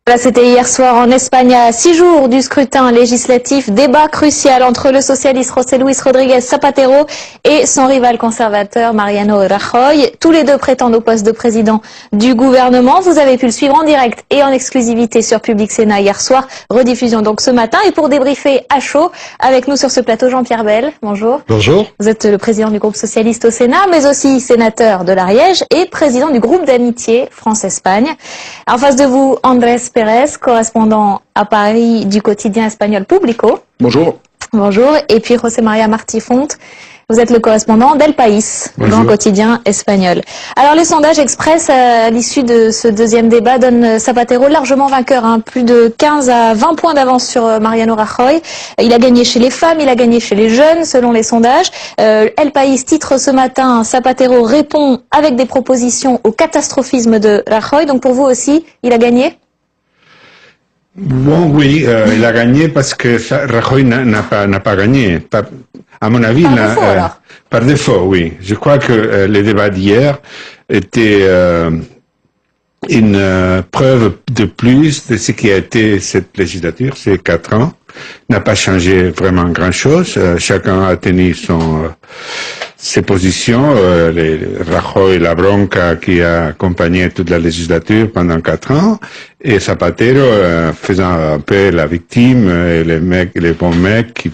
Voilà, c'était hier soir en Espagne, à 6 jours du scrutin législatif, débat crucial entre le socialiste José Luis Rodríguez Zapatero et son rival conservateur Mariano Rajoy. Tous les deux prétendent au poste de président du gouvernement. Vous avez pu le suivre en direct et en exclusivité sur Public Sénat hier soir. Rediffusion donc ce matin. Et pour débriefer à chaud, avec nous sur ce plateau, Jean-Pierre Bel. Bonjour. Bonjour. Vous êtes le président du groupe socialiste au Sénat, mais aussi sénateur de l'Ariège et président du groupe d'amitié France-Espagne. En face de vous, Andrés Pérez, correspondant à Paris du quotidien espagnol Público. Bonjour. Bonjour. Et puis José María Martí Font, vous êtes le correspondant d'El País, grand quotidien espagnol. Alors les sondages express à l'issue de ce deuxième débat donnent Zapatero largement vainqueur, plus de 15 à 20 points d'avance sur Mariano Rajoy. Il a gagné chez les femmes, il a gagné chez les jeunes selon les sondages. El País titre ce matin, Zapatero répond avec des propositions au catastrophisme de Rajoy. Donc pour vous aussi, il a gagné ? Bon, oui, il a gagné parce que Rajoy n'a pas gagné. À mon avis, par défaut, oui. Je crois que les débats d'hier étaient une preuve de plus de ce qui a été cette législature, ces 4 ans. N'a pas changé vraiment grand-chose. Chacun a tenu ses positions. Rajoy, la bronca qui a accompagné toute la législature pendant 4 ans, et Zapatero faisant un peu la victime, et les bons mecs qui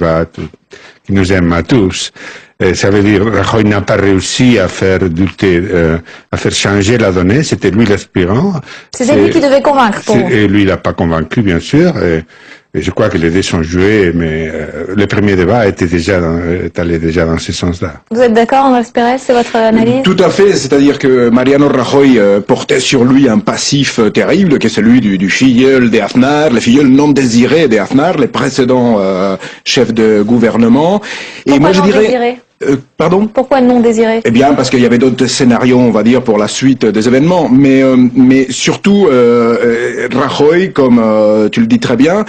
nous aiment à tous. Et ça veut dire Rajoy n'a pas réussi à faire douter, à faire changer la donnée. C'était lui l'aspirant. C'était lui qui devait convaincre pour vous. Et lui, il n'a pas convaincu, bien sûr. Et je crois que les dés sont joués, mais le premier débat est allé déjà dans ce sens-là. Vous êtes d'accord, Andrés Pérez, c'est votre analyse? Tout à fait, c'est-à-dire que Mariano Rajoy portait sur lui un passif terrible, qui est celui du filleul de Aznar, le filleul non désiré de Aznar, les précédents chefs de gouvernement. Et pourquoi moi je dirais... Désiré? Pardon? Pourquoi non désiré? Eh bien, parce qu'il y avait d'autres scénarios, on va dire, pour la suite des événements. Mais surtout, Rajoy, comme tu le dis très bien,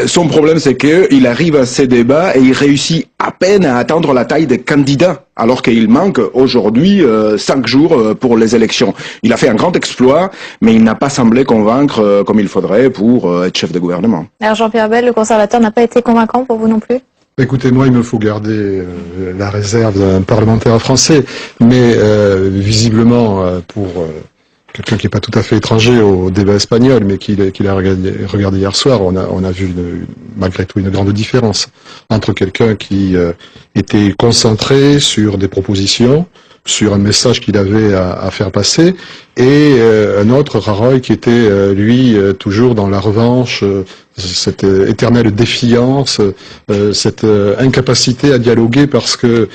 son problème c'est qu'il arrive à ces débats et il réussit à peine à atteindre la taille des candidats, alors qu'il manque aujourd'hui 5 jours pour les élections. Il a fait un grand exploit, mais il n'a pas semblé convaincre comme il faudrait pour être chef de gouvernement. Alors Jean-Pierre Bel, le conservateur, n'a pas été convaincant pour vous non plus? Écoutez, moi, il me faut garder la réserve d'un parlementaire français, mais visiblement, pour quelqu'un qui n'est pas tout à fait étranger au débat espagnol, mais qui l'a regardé hier soir, on a vu malgré tout une grande différence entre quelqu'un qui était concentré sur des propositions, sur un message qu'il avait à faire passer, et un autre, Rajoy, qui était, lui, toujours dans la revanche, cette éternelle défiance, cette incapacité à dialoguer parce que,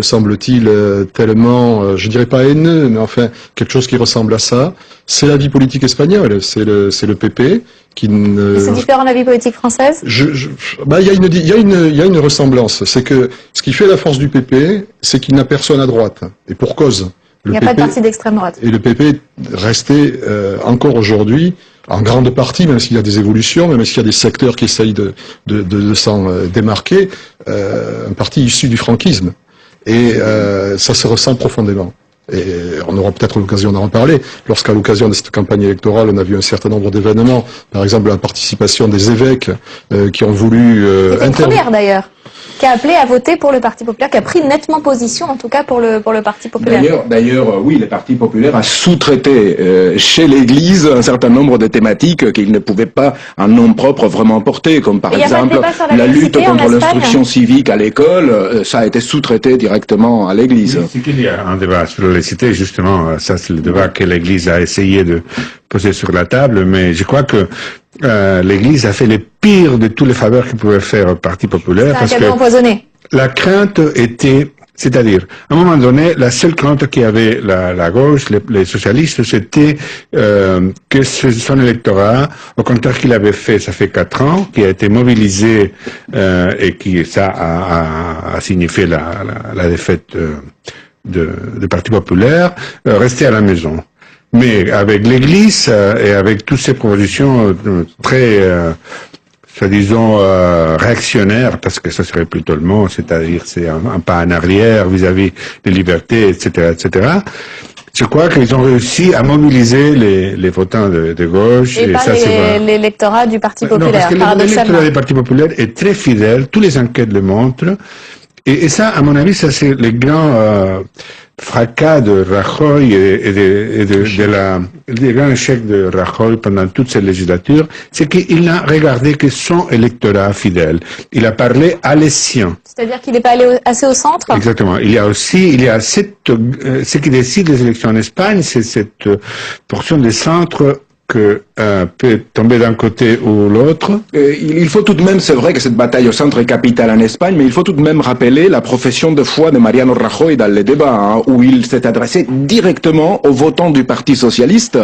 semble-t-il, tellement, je dirais pas haineux, mais enfin, quelque chose qui ressemble à ça. C'est la vie politique espagnole, c'est le PP qui ne... C'est différent de la vie politique française? Il y a une ressemblance. C'est que ce qui fait la force du PP, c'est qu'il n'a personne à droite. Et pour cause. Il n'y a pas de parti d'extrême droite. Et le PP restait encore aujourd'hui, en grande partie, même s'il y a des évolutions, même s'il y a des secteurs qui essayent de s'en démarquer, un parti issu du franquisme. Et ça se ressent profondément. Et on aura peut-être l'occasion d'en reparler. Lorsqu'à l'occasion de cette campagne électorale, on a vu un certain nombre d'événements, par exemple la participation des évêques qui ont voulu... C'était une première d'ailleurs, qui a appelé à voter pour le Parti populaire, qui a pris nettement position en tout cas pour le Parti populaire. D'ailleurs, oui, le Parti populaire a sous-traité chez l'Église un certain nombre de thématiques qu'il ne pouvait pas en nom propre vraiment porter, comme par exemple la lutte contre l'instruction civique à l'école, ça a été sous-traité directement à l'Église. Oui, c'est qu'il y a un débat sur la laïcité, justement, ça c'est le débat que l'Église a essayé de poser sur la table, mais je crois que l'Église a fait les pires de tous les faveurs qu'il pouvait faire au Parti populaire. C'est un cadeau empoisonné. La crainte était, c'est-à-dire, à un moment donné, la seule crainte qu'avait la gauche, les socialistes, c'était que son électorat, au contraire qu'il avait fait, ça fait 4 ans, qui a été mobilisé et qui ça a signifié la défaite du Parti populaire, restait à la maison. Mais avec l'Église et avec toutes ces propositions très, disons, réactionnaires, parce que ça serait plutôt le mot, c'est-à-dire c'est un pas en arrière vis-à-vis des libertés, etc., etc., Je crois qu'ils ont réussi à mobiliser les votants de gauche. Et pas ça, l'électorat du Parti Non, populaire, parce que paradoxalement. l'électorat du Parti populaire est très fidèle, tous les enquêtes le montrent. Et ça, à mon avis, ça c'est le grand fracas de Rajoy des grands échecs de Rajoy pendant toute cette législature, c'est qu'il n'a regardé que son électorat fidèle. Il a parlé à les siens. C'est-à-dire qu'il n'est pas allé assez au centre? Exactement. Il y a ce qui décide les élections en Espagne, c'est cette portion des centres que peut tomber d'un côté ou l'autre. Il faut tout de même, c'est vrai que cette bataille au centre est capitale en Espagne, mais il faut tout de même rappeler la profession de foi de Mariano Rajoy dans les débats, hein, où il s'est adressé directement aux votants du Parti socialiste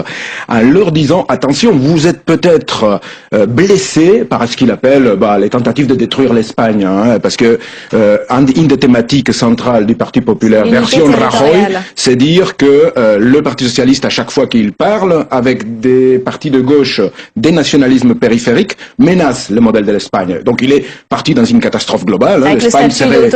en leur disant attention, vous êtes peut-être blessés par ce qu'il appelle les tentatives de détruire l'Espagne, hein, parce que une des thématiques centrales du Parti populaire version Rajoy, c'est dire que le Parti socialiste, à chaque fois qu'il parle avec des partis de gauche, des nationalismes périphériques, menace le modèle de l'Espagne. Donc il est parti dans une catastrophe globale. Hein. L'Espagne serait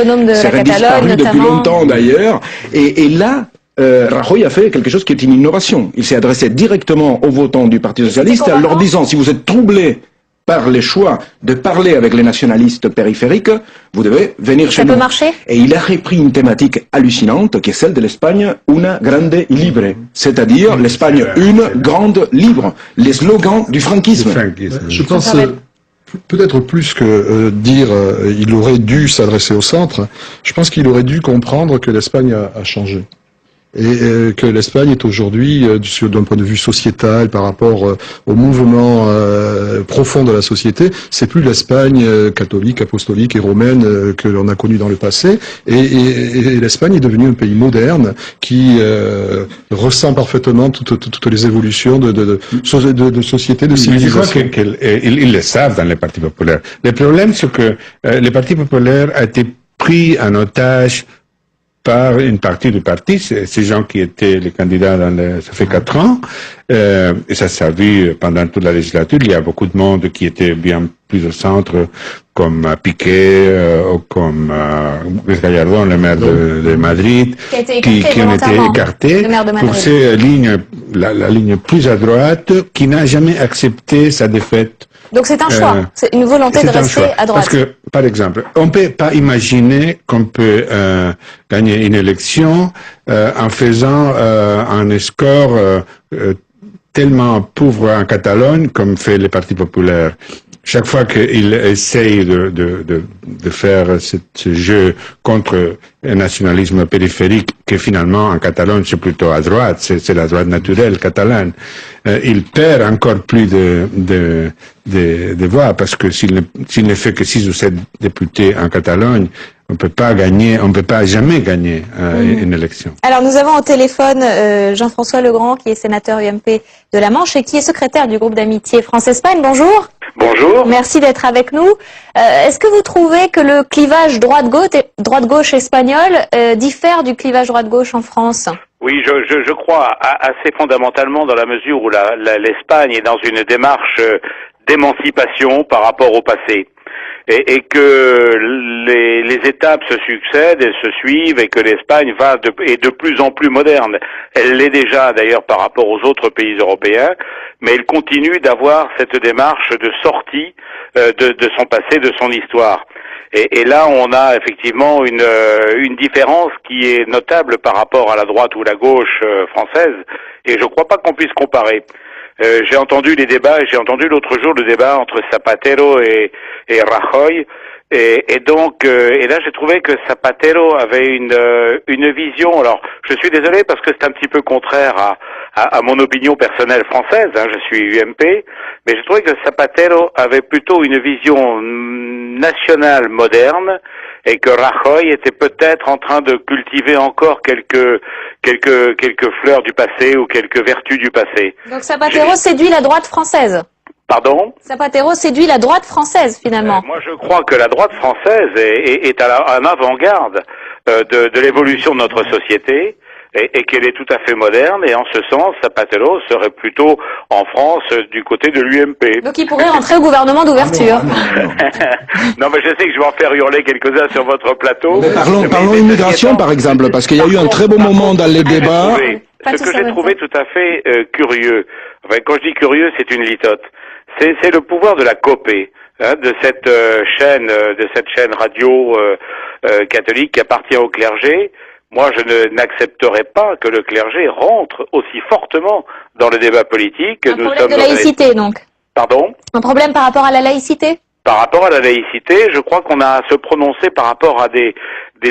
disparue depuis longtemps d'ailleurs. Et là, Rajoy a fait quelque chose qui est une innovation. Il s'est adressé directement aux votants du Parti socialiste en leur disant si vous êtes troublés par les choix de parler avec les nationalistes périphériques, vous devez venir chez nous. Ça peut marcher? Et il a repris une thématique hallucinante qui est celle de l'Espagne una grande libre, c'est-à-dire l'Espagne une grande libre, les slogans du franquisme. Je pense peut-être plus que dire il aurait dû s'adresser au centre, je pense qu'il aurait dû comprendre que l'Espagne a changé. Et que l'Espagne est aujourd'hui, d'un point de vue sociétal, par rapport au mouvement profond de la société, c'est plus l'Espagne catholique, apostolique et romaine que l'on a connue dans le passé. Et l'Espagne est devenue un pays moderne qui ressent parfaitement toutes les évolutions de société, de civilisation. Je crois qu'ils le savent dans les partis populaires. Le problème, c'est que le Parti populaire a été pris en otage par une partie du parti, ces gens qui étaient les candidats ça fait 4 ans, et ça s'est vu pendant toute la législature. Il y a beaucoup de monde qui était bien plus au centre, comme Piqué, ou comme Gallardón, le maire de Madrid, qui ont été écartés pour ces lignes, la ligne plus à droite, qui n'a jamais accepté sa défaite. Donc c'est un choix, c'est une volonté de rester à droite. Parce que, par exemple, on ne peut pas imaginer qu'on peut gagner une élection en faisant un score tellement pauvre en Catalogne comme fait le Parti populaire. Chaque fois qu'il essaye de faire ce jeu contre un nationalisme périphérique, que finalement en Catalogne c'est plutôt à droite, c'est la droite naturelle catalane, il perd encore plus de voix, parce que s'il ne fait que 6 ou 7 députés en Catalogne, on peut pas jamais gagner une élection. Alors nous avons au téléphone Jean-François Legrand, qui est sénateur UMP de la Manche et qui est secrétaire du groupe d'amitié France-Espagne. Bonjour. Bonjour. Merci d'être avec nous. Est-ce que vous trouvez que le clivage droite-gauche espagnol diffère du clivage droite-gauche en France? Oui, je crois assez fondamentalement, dans la mesure où l'Espagne est dans une démarche d'émancipation par rapport au passé. Et que les étapes se succèdent et se suivent, et que l'Espagne est de plus en plus moderne. Elle l'est déjà d'ailleurs par rapport aux autres pays européens, mais elle continue d'avoir cette démarche de sortie de son passé, de son histoire. Et là, on a effectivement une différence qui est notable par rapport à la droite ou la gauche française, et je crois pas qu'on puisse comparer. J'ai entendu les débats, j'ai entendu l'autre jour le débat entre Zapatero et Rajoy, et donc là j'ai trouvé que Zapatero avait une vision. Alors je suis désolé parce que c'est un petit peu contraire à mon opinion personnelle française, hein, je suis UMP, mais j'ai trouvé que Zapatero avait plutôt une vision nationale moderne, et que Rajoy était peut-être en train de cultiver encore quelques fleurs du passé ou quelques vertus du passé. Donc Zapatero séduit la droite française. Pardon? Zapatero séduit la droite française, finalement. Moi, je crois que la droite française est en avant-garde de l'évolution de notre société, et qu'elle est tout à fait moderne, et en ce sens, Zapatero serait plutôt en France du côté de l'UMP. Donc il pourrait rentrer au gouvernement d'ouverture. Non, mais je sais que je vais en faire hurler quelques-uns sur votre plateau. Parlons immigration, par exemple, parce qu'il y a eu un très beau moment dans les débats. Ce que j'ai trouvé tout à fait curieux, enfin, quand je dis curieux, c'est une litote, c'est le pouvoir de la copée, hein, de cette chaîne radio catholique qui appartient au clergé. Moi, je n'accepterai pas que le clergé rentre aussi fortement dans le débat politique. Un problème de laïcité, donc. Pardon ? Un problème par rapport à la laïcité ? Par rapport à la laïcité, je crois qu'on a à se prononcer par rapport à des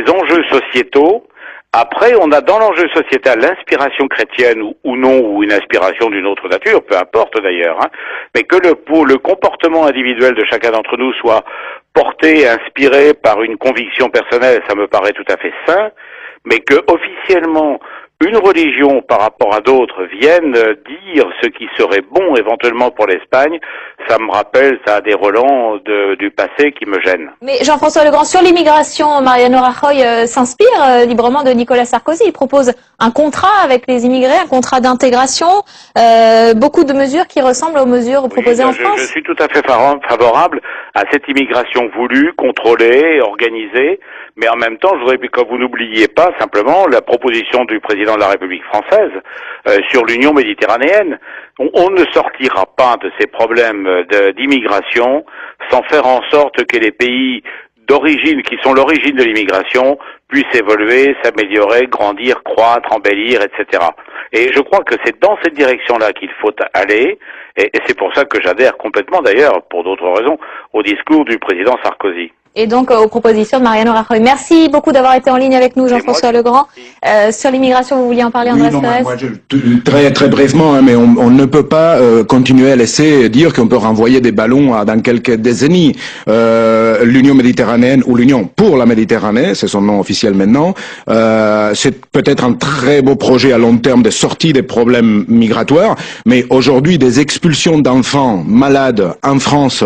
enjeux sociétaux. Après, on a dans l'enjeu sociétal l'inspiration chrétienne ou non, ou une inspiration d'une autre nature, peu importe d'ailleurs, hein, mais que le comportement individuel de chacun d'entre nous soit porté, inspiré par une conviction personnelle, ça me paraît tout à fait sain, mais que officiellement une religion par rapport à d'autres vienne dire ce qui serait bon éventuellement pour l'Espagne, ça me rappelle, ça a des relents du passé qui me gênent. Mais Jean-François Legrand, sur l'immigration, Mariano Rajoy s'inspire librement de Nicolas Sarkozy. Il propose un contrat avec les immigrés, un contrat d'intégration, beaucoup de mesures qui ressemblent aux mesures proposées en France. Je suis tout à fait favorable à cette immigration voulue, contrôlée, organisée, mais en même temps, je voudrais que vous n'oubliez pas simplement la proposition du président de la République française sur l'Union méditerranéenne. On ne sortira pas de ces problèmes d'immigration sans faire en sorte que les pays d'origine, qui sont l'origine de l'immigration, puissent évoluer, s'améliorer, grandir, croître, embellir, etc. Et je crois que c'est dans cette direction-là qu'il faut aller, et c'est pour ça que j'adhère complètement, d'ailleurs, pour d'autres raisons, au discours du président Sarkozy. Et donc aux propositions de Mariano Rajoy. Merci beaucoup d'avoir été en ligne avec nous, Jean-François Legrand. Sur l'immigration, vous vouliez en parler, Andrés Pérez ? Très brièvement, hein, mais on ne peut pas continuer à laisser dire qu'on peut renvoyer des ballons dans quelques décennies. L'Union méditerranéenne, ou l'Union pour la Méditerranée, c'est son nom officiel maintenant, c'est peut-être un très beau projet à long terme de sortie des problèmes migratoires, mais aujourd'hui des expulsions d'enfants malades en France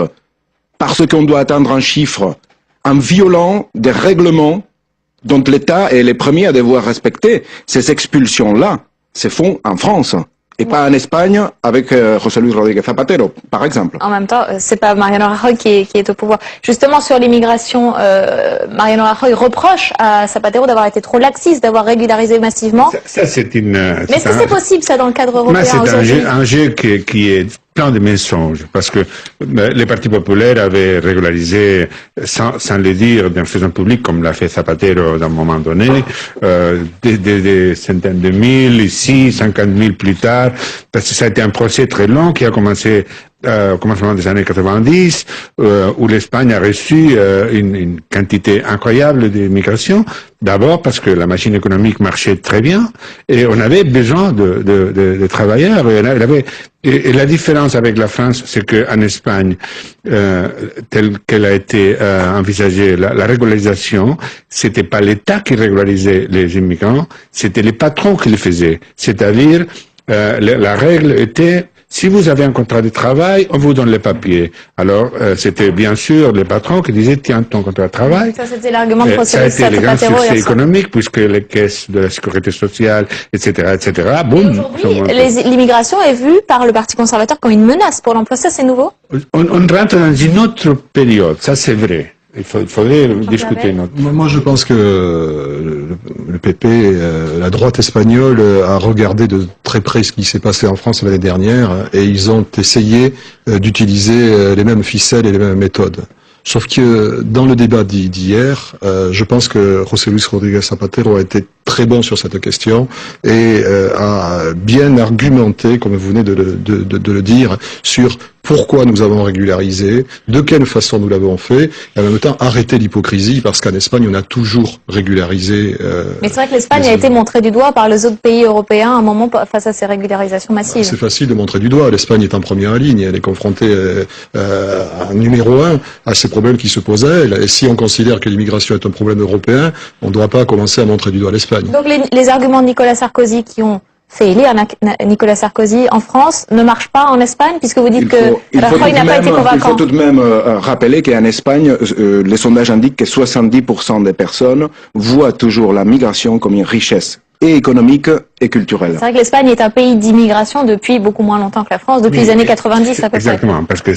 parce qu'on doit atteindre un chiffre en violant des règlements dont l'État est les premiers à devoir respecter. Ces expulsions-là se font en France et pas en Espagne avec José Luis Rodríguez Zapatero, par exemple. En même temps, c'est pas Mariano Rajoy qui est au pouvoir. Justement, sur l'immigration, Mariano Rajoy reproche à Zapatero d'avoir été trop laxiste, d'avoir régularisé massivement. Ça c'est une... Mais est-ce que c'est possible, ça, dans le cadre européen aujourd'hui ? C'est un jeu qui est plein de mensonges, parce que les partis populaires avaient régularisé, sans le dire, d'un faisant public, comme l'a fait Zapatero d'un moment donné, des centaines de mille, ici, 50 000 plus tard, parce que ça a été un procès très long qui a commencé au commencement des années 90, où l'Espagne a reçu une quantité incroyable d'immigration, d'abord parce que la machine économique marchait très bien, et on avait besoin de travailleurs, et la différence avec la France, c'est qu'en Espagne, telle qu'elle a été envisagée, la régularisation, c'était pas l'État qui régularisait les immigrants, c'était les patrons qui le faisaient. C'est-à-dire, la règle était, si vous avez un contrat de travail, on vous donne les papiers. Alors, c'était bien sûr les patrons qui disaient, tiens, ton contrat de travail. Ça, c'était l'argument de ça a été le grand succès économique, puisque les caisses de la sécurité sociale, etc., boum. L'immigration est vue par le Parti conservateur comme une menace pour l'emploi. Ça, c'est nouveau? On rentre dans une autre période, ça c'est vrai. Il faudrait discuter une autre. Moi, je pense que le PP, la droite espagnole, a regardé de très près ce qui s'est passé en France l'année dernière, et ils ont essayé d'utiliser les mêmes ficelles et les mêmes méthodes. Sauf que dans le débat d'hier, je pense que José Luis Rodríguez Zapatero a été très bon sur cette question et a bien argumenté, comme vous venez de le dire, sur pourquoi nous avons régularisé, de quelle façon nous l'avons fait, et en même temps arrêter l'hypocrisie, parce qu'en Espagne on a toujours régularisé. Mais c'est vrai que l'Espagne a été montrée du doigt par les autres pays européens à un moment face à ces régularisations massives. C'est facile de montrer du doigt. L'Espagne est en première ligne, elle est confrontée en numéro 1 à ces problèmes qui se posaient. Et si on considère que l'immigration est un problème européen, on ne doit pas commencer à montrer du doigt l'Espagne. Donc les arguments de Nicolas Sarkozy qui ont fait élire Nicolas Sarkozy en France ne marchent pas en Espagne, puisque vous dites que Rajoy n'a pas été convaincant. Il faut tout de même rappeler qu'en Espagne, les sondages indiquent que 70% des personnes voient toujours la migration comme une richesse et économique et culturel. C'est vrai que l'Espagne est un pays d'immigration depuis beaucoup moins longtemps que la France, depuis les années 90 à peu Exactement, parce que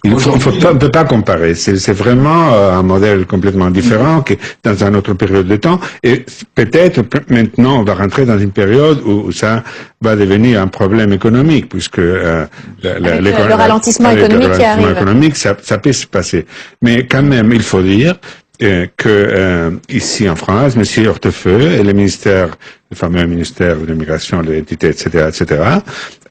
on peut pas comparer. C'est vraiment un modèle complètement différent qui est dans une autre période de temps. Et peut-être maintenant on va rentrer dans une période où ça va devenir un problème économique, puisque le ralentissement économique qui arrive. Ça peut se passer. Mais quand même, il faut dire que ici en France, M. Hortefeux et le fameux ministère de l'immigration, de l'identité, etc.,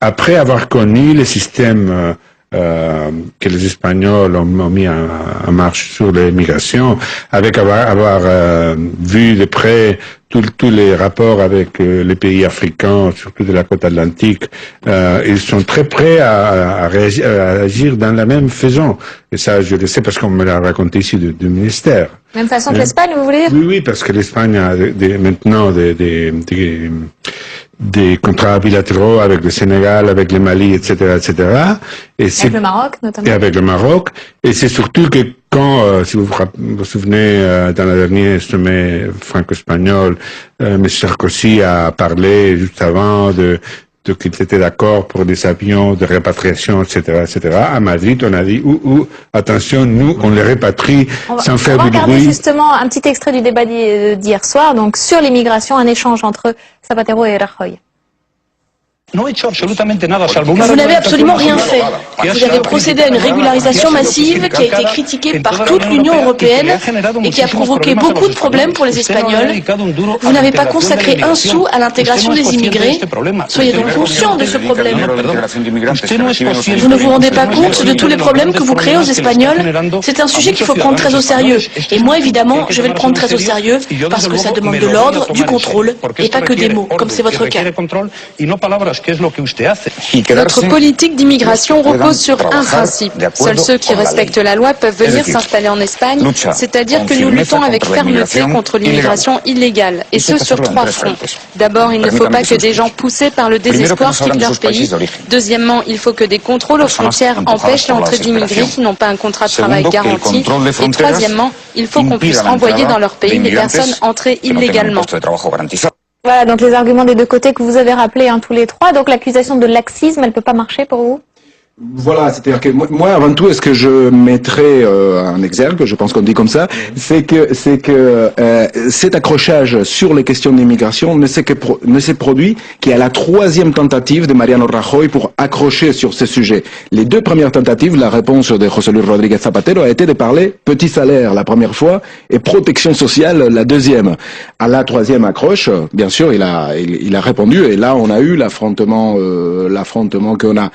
après avoir connu le système que les Espagnols ont mis en marche sur l'immigration, avec avoir vu de près tous les rapports avec les pays africains, surtout de la côte atlantique, ils sont très prêts à agir dans la même façon. Et ça, je le sais parce qu'on me l'a raconté ici du ministère. Même façon que l'Espagne, vous voulez dire? Oui, parce que l'Espagne a maintenant des contrats bilatéraux avec le Sénégal, avec le Mali, etc., etc. Avec le Maroc, notamment. Et avec le Maroc. Et c'est surtout que quand, si vous vous souvenez, dans la dernière sommet franco-espagnol, M. Sarkozy a parlé juste avant qu'il était d'accord pour des avions de répatriation, etc., etc. À Madrid, on a dit, attention, nous, on les répatrie sans faire du bruit. On va regarder justement un petit extrait du débat d'hier soir, donc sur l'immigration, un échange entre Zapatero et Rajoy. Vous n'avez absolument rien fait. Vous avez procédé à une régularisation massive qui a été critiquée par toute l'Union européenne et qui a provoqué beaucoup de problèmes pour les Espagnols. Vous n'avez pas consacré un sou à l'intégration des immigrés. Soyez donc conscient de ce problème. Vous ne vous rendez pas compte de tous les problèmes que vous créez aux Espagnols. C'est un sujet qu'il faut prendre très au sérieux. Et moi, évidemment, je vais le prendre très au sérieux parce que ça demande de l'ordre, du contrôle et pas que des mots, comme c'est votre cas. Notre politique d'immigration repose sur un principe. Seuls ceux qui respectent la loi peuvent venir s'installer en Espagne, c'est-à-dire que nous luttons avec fermeté contre l'immigration illégale, et ce sur 3 fronts. D'abord, il ne faut pas que des gens poussés par le désespoir quittent leur pays. Deuxièmement, il faut que des contrôles aux frontières empêchent l'entrée d'immigrés qui n'ont pas un contrat de travail garanti. Et troisièmement, il faut qu'on puisse renvoyer dans leur pays les personnes entrées illégalement. Voilà, donc les arguments des deux côtés que vous avez rappelés tous les trois. Donc l'accusation de laxisme, elle peut pas marcher pour vous? Voilà, c'est-à-dire que moi, avant tout, est-ce que je mettrais un exergue, je pense qu'on dit comme ça, c'est que cet accrochage sur les questions d'immigration ne s'est produit qu'à la 3e tentative de Mariano Rajoy pour accrocher sur ce sujet. Les 2 premières tentatives, la réponse de José Luis Rodríguez Zapatero a été de parler petit salaire la première fois et protection sociale la 2e. À la 3e accroche, bien sûr, il a répondu et là on a eu l'affrontement qu'on a.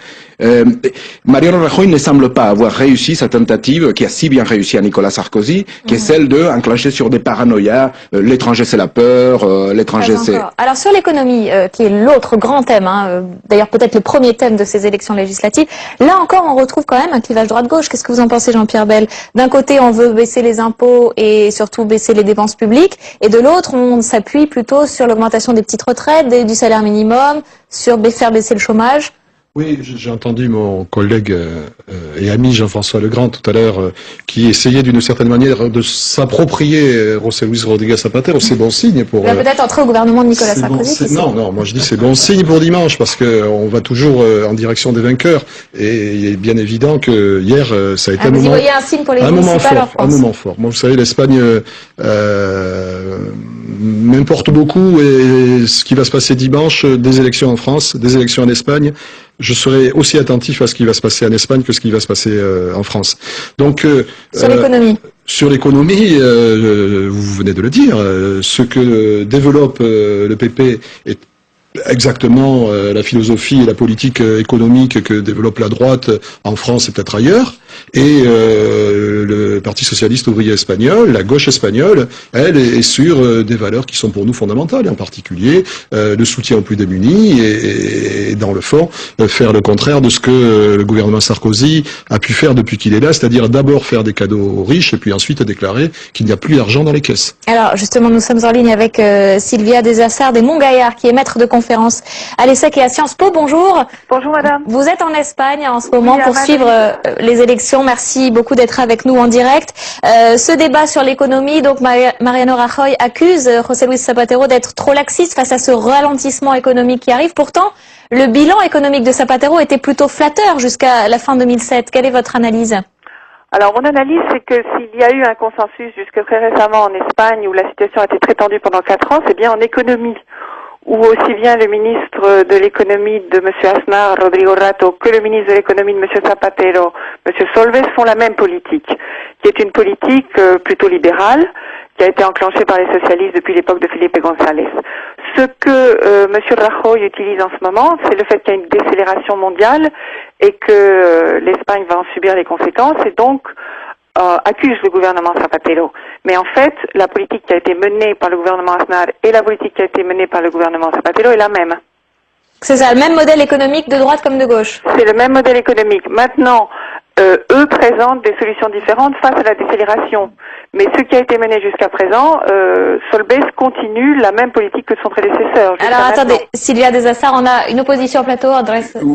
Mariano Rajoy ne semble pas avoir réussi sa tentative qui a si bien réussi à Nicolas Sarkozy, qui est celle de enclencher sur des paranoïas, l'étranger c'est la peur, l'étranger c'est... Alors sur l'économie, qui est l'autre grand thème, d'ailleurs peut-être le premier thème de ces élections législatives, là encore on retrouve quand même un clivage droite-gauche. Qu'est-ce que vous en pensez, Jean-Pierre Bel? D'un côté on veut baisser les impôts et surtout baisser les dépenses publiques, et de l'autre on s'appuie plutôt sur l'augmentation des petites retraites, du salaire minimum, sur faire baisser le chômage. Oui, j'ai entendu mon collègue et ami Jean-François Legrand tout à l'heure qui essayait d'une certaine manière de s'approprier José Luis Rodríguez Zapatero. C'est bon signe pour... peut-être entrer au gouvernement de Nicolas Sarkozy. Non, moi je dis c'est bon signe pour dimanche parce que on va toujours en direction des vainqueurs et il est bien évident que hier ça a été vous y voyez un signe pour les municipales en France. Un moment fort. Moi, vous savez, l'Espagne m'importe beaucoup et ce qui va se passer dimanche, des élections en France, des élections en Espagne, je serai aussi attentif à ce qui va se passer en Espagne que ce qui va se passer en France. Donc sur l'économie. Sur l'économie, vous venez de le dire, ce que développe le PP est exactement la philosophie et la politique économique que développe la droite en France et peut-être ailleurs. Et le Parti socialiste ouvrier espagnol, la gauche espagnole, elle est sur des valeurs qui sont pour nous fondamentales, en particulier le soutien aux plus démunis et dans le fond, faire le contraire de ce que le gouvernement Sarkozy a pu faire depuis qu'il est là, c'est-à-dire d'abord faire des cadeaux aux riches et puis ensuite déclarer qu'il n'y a plus d'argent dans les caisses. Alors justement, nous sommes en ligne avec Sylvia Desassard des Montgaillard, qui est maître de conférence à l'ESSEC et à Sciences Po. Bonjour. Bonjour madame. Vous êtes en Espagne en ce moment pour suivre les élections. Merci beaucoup d'être avec nous en direct. Ce débat sur l'économie, donc Mariano Rajoy accuse José Luis Zapatero d'être trop laxiste face à ce ralentissement économique qui arrive. Pourtant, le bilan économique de Zapatero était plutôt flatteur jusqu'à la fin 2007. Quelle est votre analyse ? Alors mon analyse, c'est que s'il y a eu un consensus jusque très récemment en Espagne où la situation a été très tendue pendant 4 ans, c'est bien en économie, où aussi bien le ministre de l'économie de M. Aznar, Rodrigo Rato, que le ministre de l'économie de M. Zapatero, M. Solbes, font la même politique, qui est une politique plutôt libérale, qui a été enclenchée par les socialistes depuis l'époque de Felipe González. Ce que M. Rajoy utilise en ce moment, c'est le fait qu'il y a une décélération mondiale et que l'Espagne va en subir les conséquences et donc accuse le gouvernement Zapatero. Mais en fait, la politique qui a été menée par le gouvernement Aznar et la politique qui a été menée par le gouvernement Zapatero est la même. C'est ça, le même modèle économique de droite comme de gauche. C'est le même modèle économique. Maintenant, eux présentent des solutions différentes face à la décélération. Mais ce qui a été mené jusqu'à présent, Solbes continue la même politique que son prédécesseur. Alors attendez, Sylvia Desassard, on a une opposition au plateau.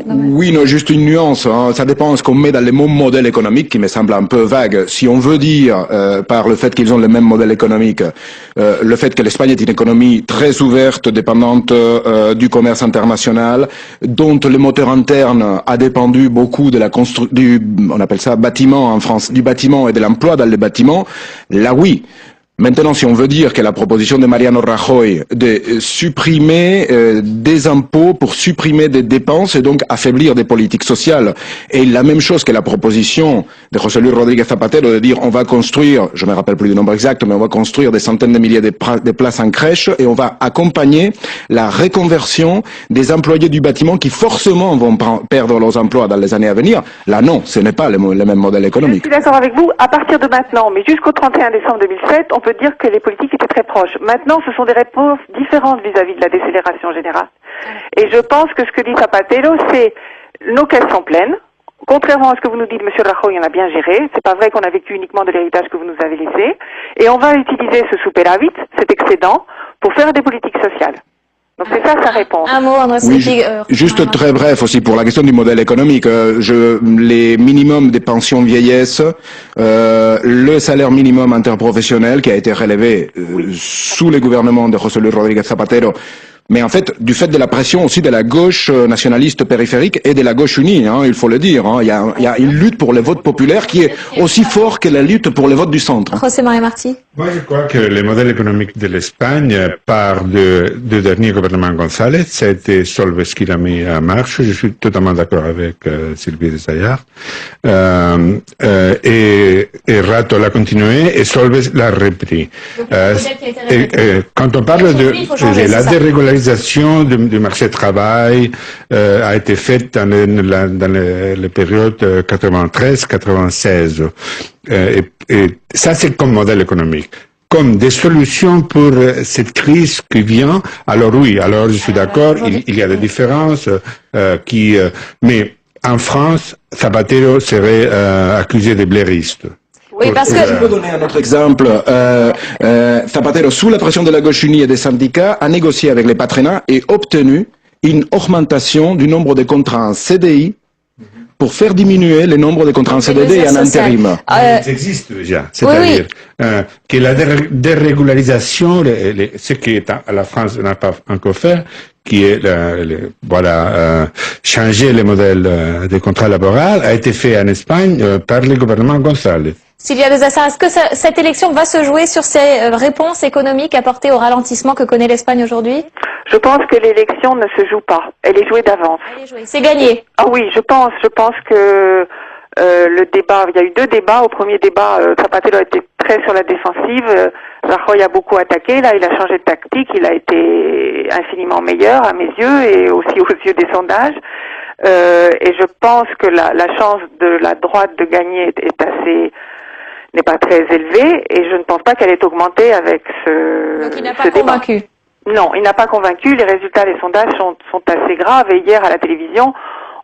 Oui, non, juste une nuance. Hein. Ça dépend de ce qu'on met dans les mots modèle économique, qui me semble un peu vague. Si on veut dire, par le fait qu'ils ont le même modèle économique, le fait que l'Espagne est une économie très ouverte, dépendante du commerce international, dont le moteur interne a dépendu beaucoup de la on appelle ça bâtiment en France, du bâtiment et de l'emploi dans les bâtiments. Là, oui. Maintenant, si on veut dire que la proposition de Mariano Rajoy de supprimer des impôts pour supprimer des dépenses et donc affaiblir des politiques sociales, et la même chose que la proposition de José Luis Rodríguez Zapatero de dire on va construire, je me rappelle plus du nombre exact, mais on va construire des centaines de milliers de places en crèche et on va accompagner la reconversion des employés du bâtiment qui forcément vont perdre leurs emplois dans les années à venir. Là, non, ce n'est pas le même modèle économique. Je suis d'accord avec vous. À partir de maintenant, mais jusqu'au 31 décembre 2007, on peut dire que les politiques étaient très proches. Maintenant, ce sont des réponses différentes vis-à-vis de la décélération générale. Et je pense que ce que dit Zapatero, c'est nos caisses sont pleines. Contrairement à ce que vous nous dites, Monsieur Rajoy, on a bien géré. C'est pas vrai qu'on a vécu uniquement de l'héritage que vous nous avez laissé. Et on va utiliser ce superávit, cet excédent, pour faire des politiques sociales. Donc c'est ça sa réponse. Un mot, André oui, juste très bref aussi pour la question du modèle économique. Les minimums des pensions vieillesse, le salaire minimum interprofessionnel qui a été relevé sous les gouvernements de José Luis Rodríguez Zapatero. Mais en fait, du fait de la pression aussi de la gauche nationaliste périphérique et de la gauche unie, hein, il faut le dire. Hein, il y a une lutte pour le vote populaire qui est aussi fort que la lutte pour le vote du centre. José María Martí. Moi, je crois que le modèle économique de l'Espagne part du dernier gouvernement González. C'était Solbes qui l'a mis en marche. Je suis totalement d'accord avec Sylvie Desassard. Et Rato l'a continué et Solbes l'a repris. Quand on parle de la dérégularisation du marché du travail a été faite dans les périodes 93-96. Et ça, c'est comme modèle économique. Comme des solutions pour cette crise qui vient. Alors oui, alors je suis d'accord, il y a des différences mais en France, Zapatero serait accusé de blairiste. Oui, parce que... Je peux donner un autre exemple. Zapatero, sous la pression de la gauche unie et des syndicats, a négocié avec les patronats et obtenu une augmentation du nombre de contrats en CDI pour faire diminuer le nombre de contrats en CDD et en intérim. Ça existe déjà. C'est-à-dire que la dérégularisation, ce qui la France n'a pas encore fait, qui est changer le modèle des contrats laboraux, a été fait en Espagne par le gouvernement González. Sylvia Desassard, est-ce que cette élection va se jouer sur ces réponses économiques apportées au ralentissement que connaît l'Espagne aujourd'hui? Je pense que l'élection ne se joue pas. Elle est jouée d'avance. C'est gagné. Ah oui, je pense que le débat, il y a eu 2 débats. Au premier débat, Zapatero a été très sur la défensive. Rajoy a beaucoup attaqué. Là, il a changé de tactique. Il a été infiniment meilleur à mes yeux et aussi aux yeux des sondages. Et je pense que la chance de la droite de gagner n'est pas très élevée et je ne pense pas qu'elle ait augmenté avec ce Donc il n'a pas convaincu. Non, il n'a pas convaincu. Les résultats des sondages sont assez graves. Et hier, à la télévision,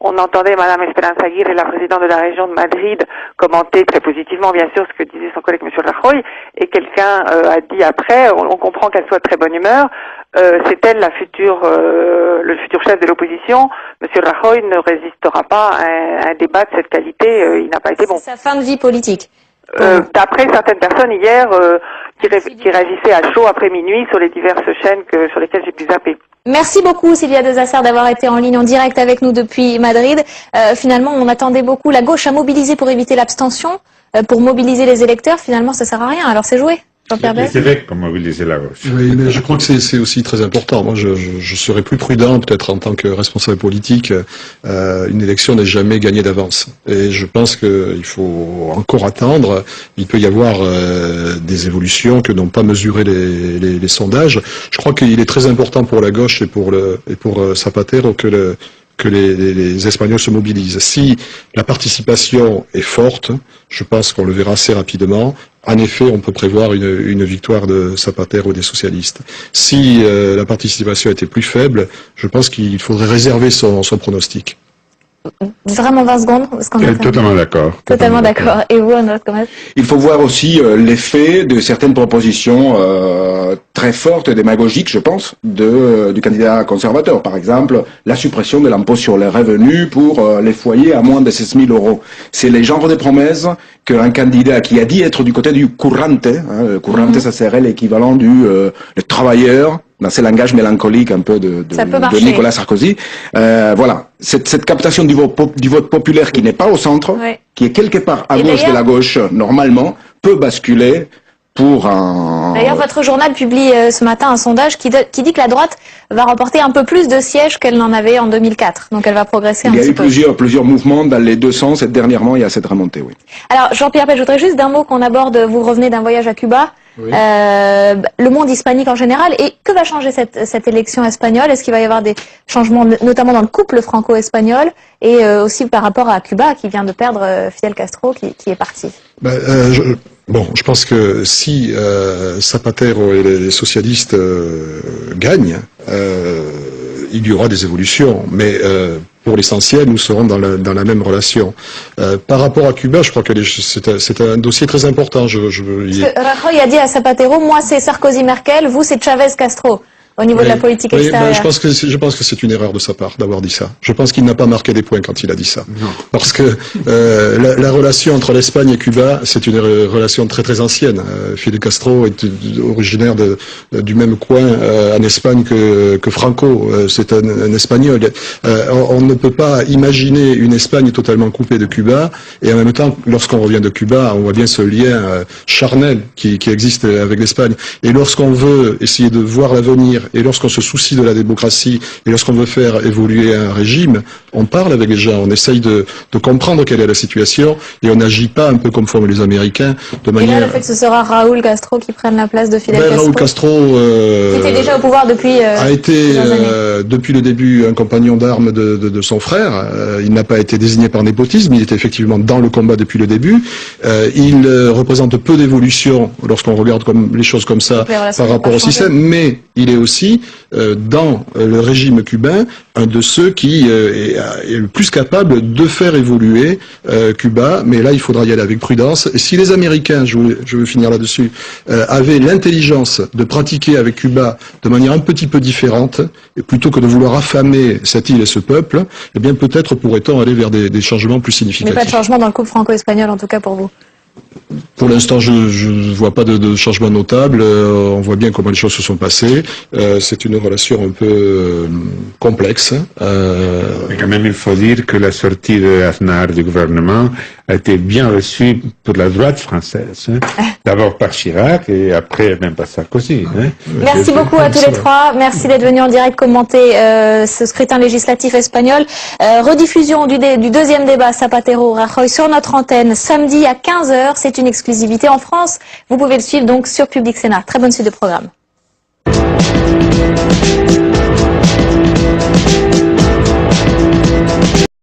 on entendait Madame Esperanza Aguirre, la présidente de la région de Madrid, commenter très positivement, bien sûr, ce que disait son collègue Monsieur Rajoy. Et quelqu'un a dit après, on comprend qu'elle soit de très bonne humeur. C'est elle le futur chef de l'opposition. Monsieur Rajoy ne résistera pas à un débat de cette qualité. Il n'a pas été bon. C'est sa fin de vie politique. D'après certaines personnes hier qui réagissaient à chaud après minuit sur les diverses chaînes sur lesquelles j'ai pu zapper. Merci beaucoup Sylvia de Zasser d'avoir été en ligne en direct avec nous depuis Madrid. Finalement, on attendait beaucoup la gauche à mobiliser pour éviter l'abstention, pour mobiliser les électeurs. Finalement, ça sert à rien. Alors c'est joué. Les évêques pour mobiliser la gauche. Oui, mais je crois que c'est aussi très important. Moi, je serais plus prudent, peut-être en tant que responsable politique. Une élection n'est jamais gagnée d'avance. Et je pense qu'il faut encore attendre. Il peut y avoir des évolutions que n'ont pas mesuré les sondages. Je crois qu'il est très important pour la gauche et pour Zapatero que les Espagnols se mobilisent. Si la participation est forte, je pense qu'on le verra assez rapidement. En effet, on peut prévoir une victoire de Zapatero ou des socialistes. Si la participation était plus faible, je pense qu'il faudrait réserver son pronostic. Vraiment 20 secondes parce qu'on Totalement d'accord. Totalement d'accord. Et vous, Andrés Gómez? Il faut voir aussi l'effet de certaines propositions très fortes, démagogiques, je pense, du candidat conservateur. Par exemple, la suppression de l'impôt sur les revenus pour les foyers à moins de 16 000 euros. C'est le genre de promesses qu'un candidat qui a dit être du côté du currante, le currante, ça serait l'équivalent le travailleur, dans ce langage mélancolique un peu de Nicolas Sarkozy. Voilà, cette captation du vote populaire qui n'est pas au centre, qui est quelque part à gauche de la gauche, normalement, peut basculer pour un... D'ailleurs, votre journal publie ce matin un sondage qui dit que la droite va remporter un peu plus de sièges qu'elle n'en avait en 2004. Donc elle va progresser un petit peu. Il y a eu plusieurs mouvements dans les deux sens et dernièrement, il y a cette remontée, oui. Alors, Jean-Pierre Pech, je voudrais juste d'un mot qu'on aborde. Vous revenez d'un voyage à Cuba. Oui. Le monde hispanique en général, et que va changer cette élection espagnole? Est-ce qu'il va y avoir des changements, notamment dans le couple franco-espagnol, et aussi par rapport à Cuba qui vient de perdre Fidel Castro qui est parti? Je pense que si Zapatero et les socialistes gagnent, il y aura des évolutions, mais pour l'essentiel, nous serons dans la même relation. Par rapport à Cuba, je crois que c'est un dossier très important. Rajoy a dit à Zapatero, moi c'est Sarkozy-Merkel, vous c'est Chavez-Castro. Au niveau de la politique extérieure. Je pense que c'est une erreur de sa part d'avoir dit ça. Je pense qu'il n'a pas marqué des points quand il a dit ça. Non. Parce que la relation entre l'Espagne et Cuba, c'est une relation très très ancienne. Fidel Castro est originaire du même coin en Espagne que Franco. C'est un Espagnol. On ne peut pas imaginer une Espagne totalement coupée de Cuba, et en même temps, lorsqu'on revient de Cuba, on voit bien ce lien charnel qui existe avec l'Espagne. Et lorsqu'on veut essayer de voir l'avenir, et lorsqu'on se soucie de la démocratie, et lorsqu'on veut faire évoluer un régime, on parle avec les gens, on essaye de comprendre quelle est la situation, et on n'agit pas un peu comme font les Américains, de manière... Et là, le fait que ce sera Raúl Castro qui prenne la place de Fidel Castro. Raúl Castro... qui était déjà au pouvoir depuis... a été, depuis le début, un compagnon d'armes de son frère. Il n'a pas été désigné par népotisme, il était effectivement dans le combat depuis le début. Il représente peu d'évolution lorsqu'on regarde les choses comme ça par rapport au système, mais il est aussi dans le régime cubain un de ceux qui est le plus capable de faire évoluer Cuba, mais là il faudra y aller avec prudence. Et si les Américains, je veux finir là-dessus, avaient l'intelligence de pratiquer avec Cuba de manière un petit peu différente, et plutôt que de vouloir affamer cette île et ce peuple, eh bien peut-être pourrait-on aller vers des changements plus significatifs. Mais pas de changement dans le couple franco-espagnol en tout cas pour vous? Pour l'instant, je ne vois pas de changement notable. On voit bien comment les choses se sont passées. C'est une relation un peu complexe. Mais quand même, il faut dire que la sortie de Aznar du gouvernement a été bien reçue pour la droite française. D'abord par Chirac et après même par Sarkozy. Merci beaucoup à tous les trois. Merci d'être venus en direct commenter ce scrutin législatif espagnol. Rediffusion du deuxième débat Zapatero-Rajoy sur notre antenne samedi à 15h. C'est une exclusivité en France. Vous pouvez le suivre donc sur Public Sénat. Très bonne suite de programme.